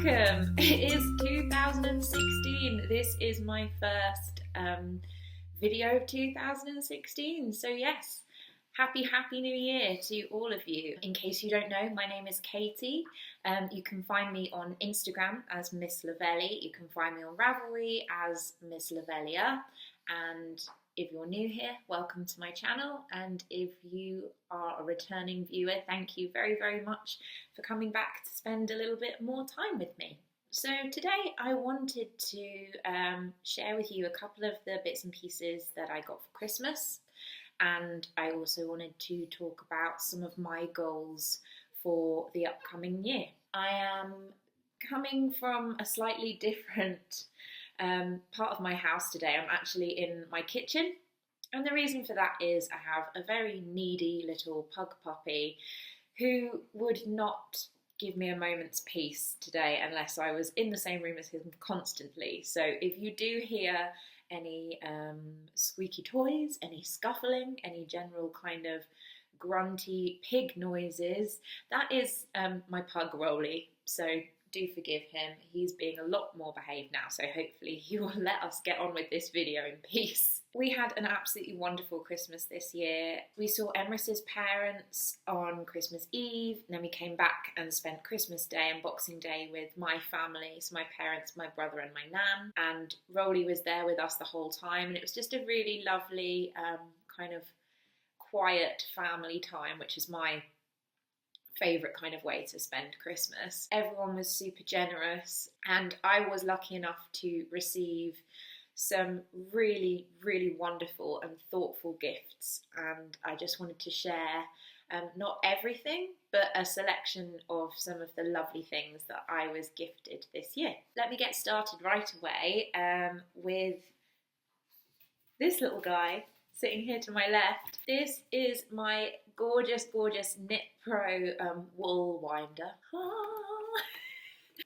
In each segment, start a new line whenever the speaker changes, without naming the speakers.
welcome. It is 2016. This is my first video of 2016. So yes, happy New Year to all of you. In case you don't know, my name is Katie. You can find me on Instagram as Miss Lavelli. You can find me on Ravelry as Miss Lavelia. And if you're new here, welcome to my channel. And if you are a returning viewer, thank you very, very much for coming back to spend a little bit more time with me. So today I wanted to share with you a couple of the bits and pieces that I got for Christmas. And I also wanted to talk about some of my goals for the upcoming year. I am coming from a slightly different part of my house today. I'm actually in my kitchen, and the reason for that is I have a very needy little pug puppy who would not give me a moment's peace today unless I was in the same room as him constantly. So if you do hear any squeaky toys, any scuffling, any general kind of grunty pig noises, that is my pug Roly. So do forgive him. He's being a lot more behaved now, so hopefully he will let us get on with this video in peace. We had an absolutely wonderful Christmas this year. We saw Emrys's parents on Christmas Eve, and then we came back and spent Christmas Day and Boxing Day with my family, so my parents, my brother and my nan, and Roly was there with us the whole time, and it was just a really lovely kind of quiet family time, which is my favourite kind of way to spend Christmas. Everyone was super generous, and I was lucky enough to receive some really, really wonderful and thoughtful gifts, and I just wanted to share not everything, but a selection of some of the lovely things that I was gifted this year. Let me get started right away with this little guy sitting here to my left. This is my gorgeous Knit Pro wool winder.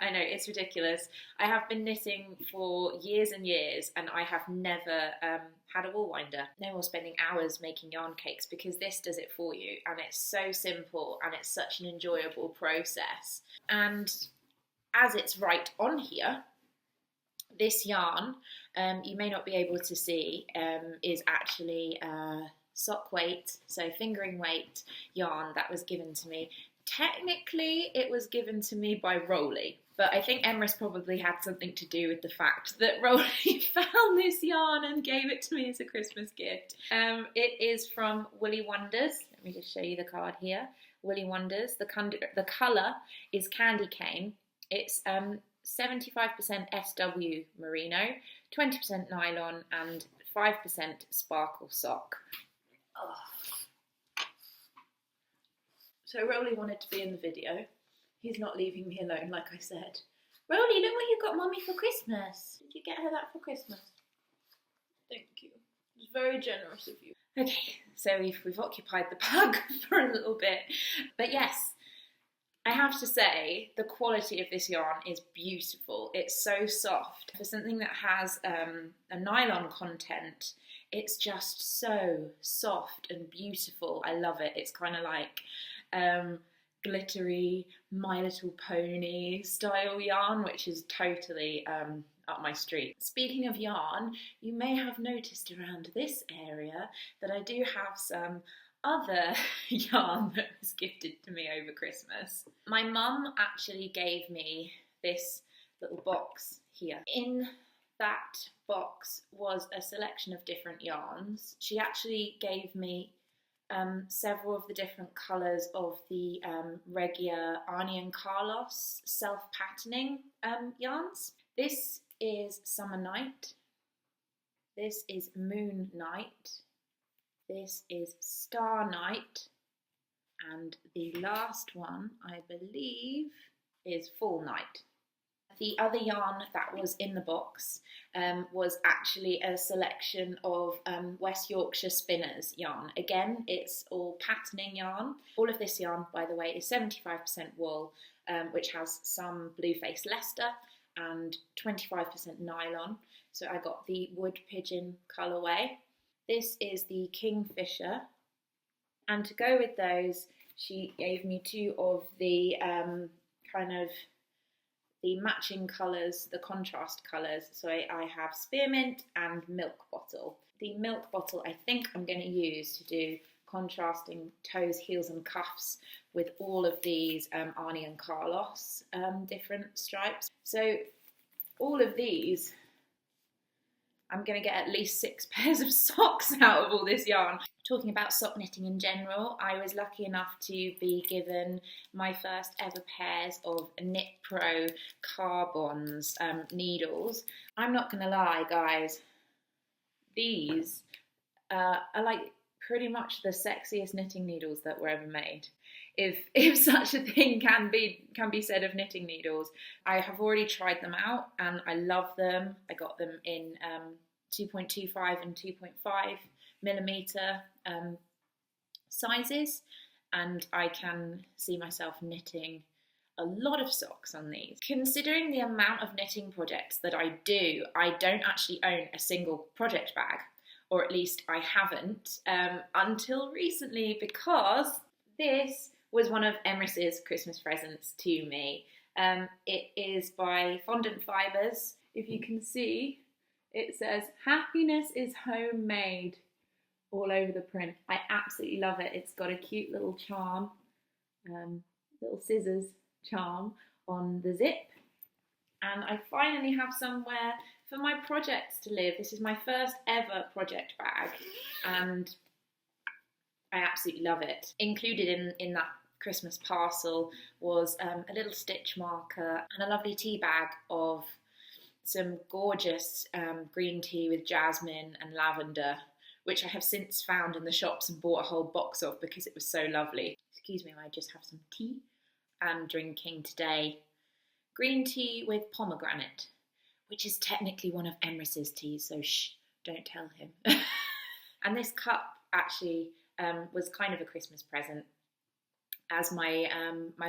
I know, it's ridiculous. I have been knitting for years and years, and I have never had a wool winder. No more spending hours making yarn cakes, because this does it for you, and it's so simple and it's such an enjoyable process. And as it's right on here, this yarn, you may not be able to see, is actually sock weight, so fingering weight yarn that was given to me. Technically, it was given to me by Roly, but I think Emrys probably had something to do with the fact that Roly found this yarn and gave it to me as a Christmas gift. It is from Woolly Wonders. Let me just show you the card here. Woolly Wonders. The colour is Candy Cane. It's 75% SW merino, 20% nylon and 5% sparkle sock. Oh. So Roly wanted to be in the video. He's not leaving me alone, like I said. Roly, look what you got Mummy for Christmas. Did you get her that for Christmas? Thank you. It was very generous of you. Okay, so we've occupied the pug for a little bit. But yes, I have to say, the quality of this yarn is beautiful. It's so soft. For something that has a nylon content, it's just so soft and beautiful. I love it. It's kind of like glittery My Little Pony style yarn, which is totally up my street. Speaking of yarn, you may have noticed around this area that I do have some other yarn that was gifted to me over Christmas. My mum actually gave me this little box here. In that box was a selection of different yarns. She actually gave me several of the different colours of the Regia Arnie and Carlos self-patterning yarns. This is Summer Night. This is Moon Night. This is Star Night, and the last one, I believe, is Fall Night. The other yarn that was in the box was actually a selection of West Yorkshire Spinners yarn. Again, it's all patterning yarn. All of this yarn, by the way, is 75% wool, which has some Blueface Leicester and 25% nylon. So I got the Wood Pigeon colourway. This is the Kingfisher, and to go with those, she gave me two of the kind of the matching colours, the contrast colours. So I have spearmint and milk bottle. The milk bottle I think I'm going to use to do contrasting toes, heels and cuffs with all of these Arnie and Carlos different stripes. So all of these, I'm going to get at least 6 pairs of socks out of all this yarn. Talking about sock knitting in general, I was lucky enough to be given my first ever pairs of Knit Pro Carbons needles. I'm not going to lie, guys, these are like pretty much the sexiest knitting needles that were ever made. If such a thing can be said of knitting needles. I have already tried them out and I love them. I got them in 2.25 and 2.5 millimeter sizes, and I can see myself knitting a lot of socks on these. Considering the amount of knitting projects that I do, I don't actually own a single project bag, or at least I haven't until recently, because this was one of Emrys's Christmas presents to me. It is by Fondant Fibres. If you can see, it says "Happiness is homemade" all over the print. I absolutely love it. It's got a cute little charm, little scissors charm on the zip. And I finally have somewhere for my projects to live. This is my first ever project bag and I absolutely love it. Included in that Christmas parcel was a little stitch marker and a lovely tea bag of some gorgeous green tea with jasmine and lavender, which I have since found in the shops and bought a whole box of because it was so lovely. Excuse me, I just have some tea. I'm drinking today green tea with pomegranate, which is technically one of Emrys's teas, so shh, don't tell him. And this cup actually was kind of a Christmas present, as my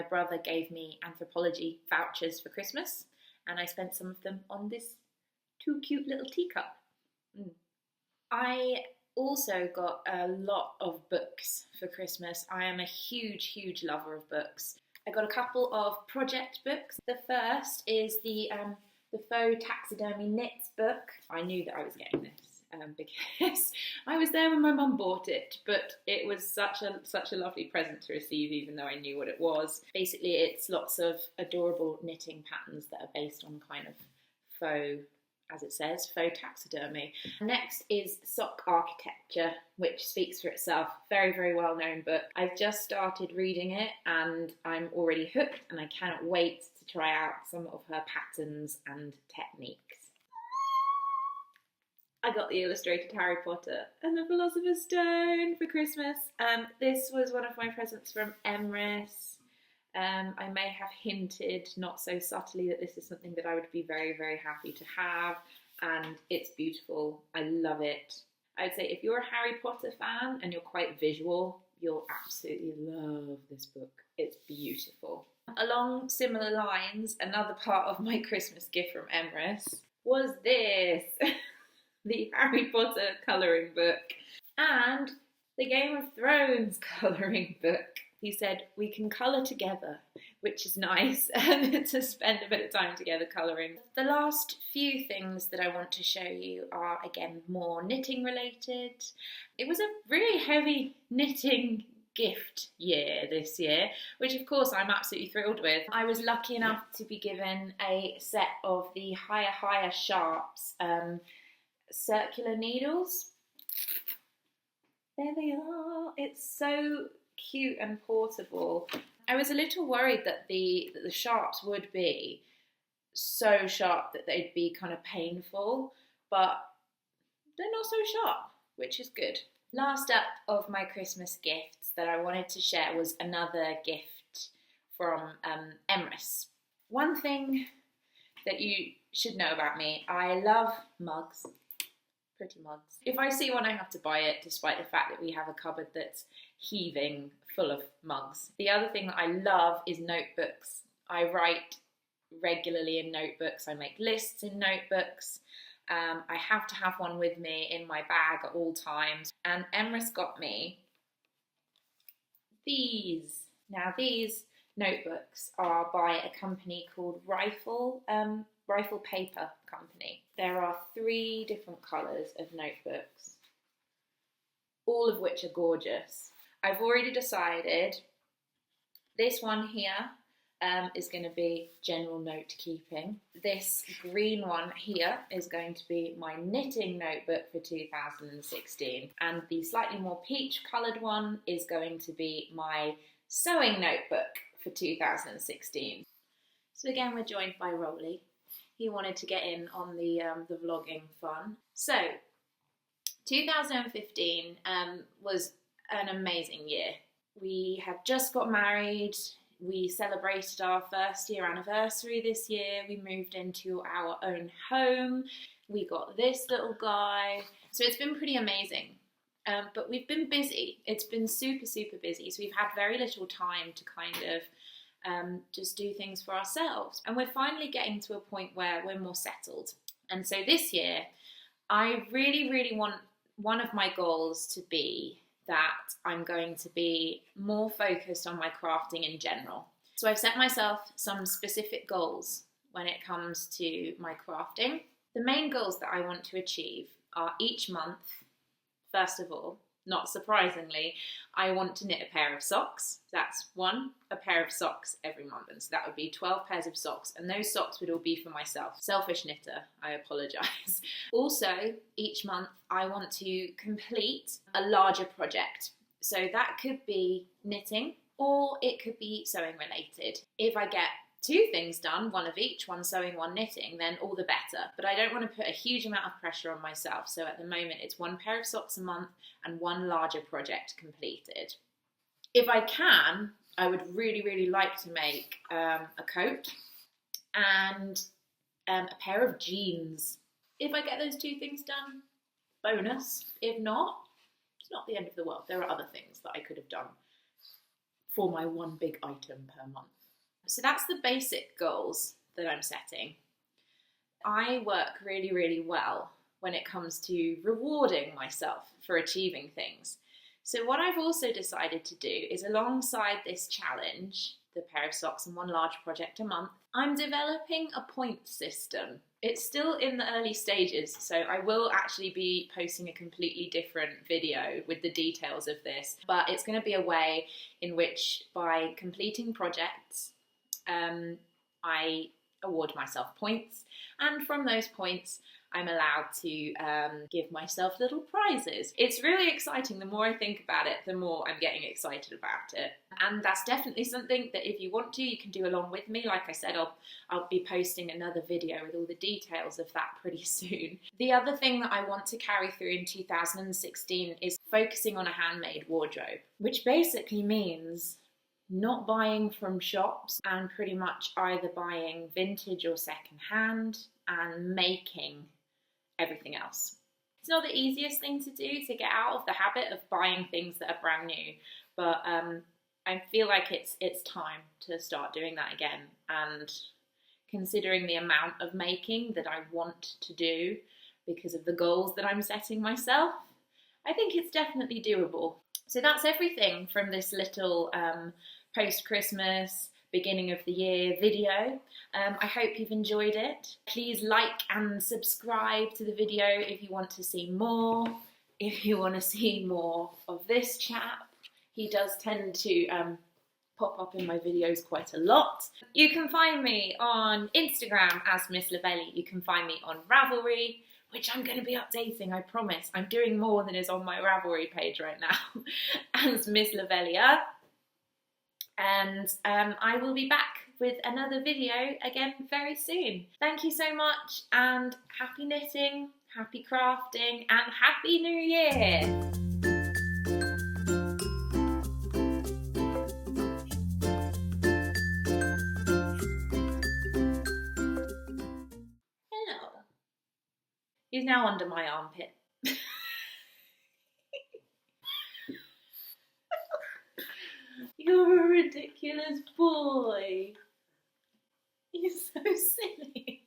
brother gave me anthropology vouchers for Christmas, and I spent some of them on this too cute little teacup. I also got a lot of books for Christmas. I am a huge lover of books. I got a couple of project books. The first is the faux taxidermy knits book. I knew that I was getting this because I was there when my mum bought it, but it was such a lovely present to receive, even though I knew what it was. Basically, it's lots of adorable knitting patterns that are based on kind of faux, as it says, faux taxidermy. Next is Sock Architecture, which speaks for itself. Very well known book. I've just started reading it and I'm already hooked, and I cannot wait to try out some of her patterns and techniques. I got the illustrated Harry Potter and the Philosopher's Stone for Christmas. This was one of my presents from Emrys. I may have hinted, not so subtly, that this is something that I would be very happy to have, and it's beautiful. I love it. I would say if you're a Harry Potter fan and you're quite visual, you'll absolutely love this book. It's beautiful. Along similar lines, another part of my Christmas gift from Emrys was this. The Harry Potter colouring book and the Game of Thrones colouring book. He said, we can colour together, which is nice, to spend a bit of time together colouring. The last few things that I want to show you are, again, more knitting related. It was a really heavy knitting gift year this year, which of course I'm absolutely thrilled with. I was lucky enough to be given a set of the Higher Sharps circular needles. There they are. It's so cute and portable. I was a little worried that the sharps would be so sharp that they'd be kind of painful, but they're not so sharp, which is good. Last up of my Christmas gifts that I wanted to share was another gift from Emrys. One thing that you should know about me, I love mugs. Pretty mugs. If I see one, I have to buy it, despite the fact that we have a cupboard that's heaving full of mugs. The other thing that I love is notebooks. I write regularly in notebooks. I make lists in notebooks. I have to have one with me in my bag at all times. And Emrys got me these. Now these notebooks are by a company called Rifle Paper Company. There are 3 different colours of notebooks, all of which are gorgeous. I've already decided this one here is going to be general note keeping. This green one here is going to be my knitting notebook for 2016. And the slightly more peach coloured one is going to be my sewing notebook for 2016. So again, we're joined by Roly. He wanted to get in on the vlogging fun. So 2015 was an amazing year. We had just got married. We celebrated our 1st year anniversary this year. We moved into our own home. We got this little guy. So it's been pretty amazing. But we've been busy. It's been super, super busy. So we've had very little time to kind of just do things for ourselves. And we're finally getting to a point where we're more settled. And so this year, I really, really want one of my goals to be that I'm going to be more focused on my crafting in general. So I've set myself some specific goals when it comes to my crafting. The main goals that I want to achieve are each month, first of all, not surprisingly, I want to knit a pair of socks. That's a pair of socks every month. And so that would be 12 pairs of socks. And those socks would all be for myself. Selfish knitter, I apologise. Also, each month I want to complete a larger project. So that could be knitting or it could be sewing related. If I get 2 things done, one of each, one sewing, one knitting, then all the better. But I don't want to put a huge amount of pressure on myself. So at the moment, it's 1 pair of socks a month and 1 larger project completed. If I can, I would really, really like to make a coat and a pair of jeans. If I get those 2 things done, bonus. If not, it's not the end of the world. There are other things that I could have done for my 1 big item per month. So that's the basic goals that I'm setting. I work really, really well when it comes to rewarding myself for achieving things. So what I've also decided to do is, alongside this challenge, the pair of socks and 1 large project a month, I'm developing a point system. It's still in the early stages, so I will actually be posting a completely different video with the details of this, but it's going to be a way in which, by completing projects, I award myself points, and from those points I'm allowed to give myself little prizes. It's really exciting. The more I think about it, the more I'm getting excited about it. And that's definitely something that if you want to, you can do along with me. Like I said, I'll be posting another video with all the details of that pretty soon. The other thing that I want to carry through in 2016 is focusing on a handmade wardrobe, which basically means not buying from shops and pretty much either buying vintage or second hand and making everything else. It's not the easiest thing to do, to get out of the habit of buying things that are brand new, but I feel like it's time to start doing that again. And considering the amount of making that I want to do because of the goals that I'm setting myself, I think it's definitely doable. So that's everything from this little post-Christmas, beginning of the year video. I hope you've enjoyed it. Please like and subscribe to the video if you want to see more. If you want to see more of this chap, he does tend to pop up in my videos quite a lot. You can find me on Instagram as Miss Lavelli. You can find me on Ravelry, which I'm going to be updating, I promise. I'm doing more than is on my Ravelry page right now, as Miss Lavelia. And I will be back with another video again very soon. Thank you so much, and happy knitting, happy crafting, and happy new year! Hello. He's now under my armpit. You're a ridiculous boy. You're so silly.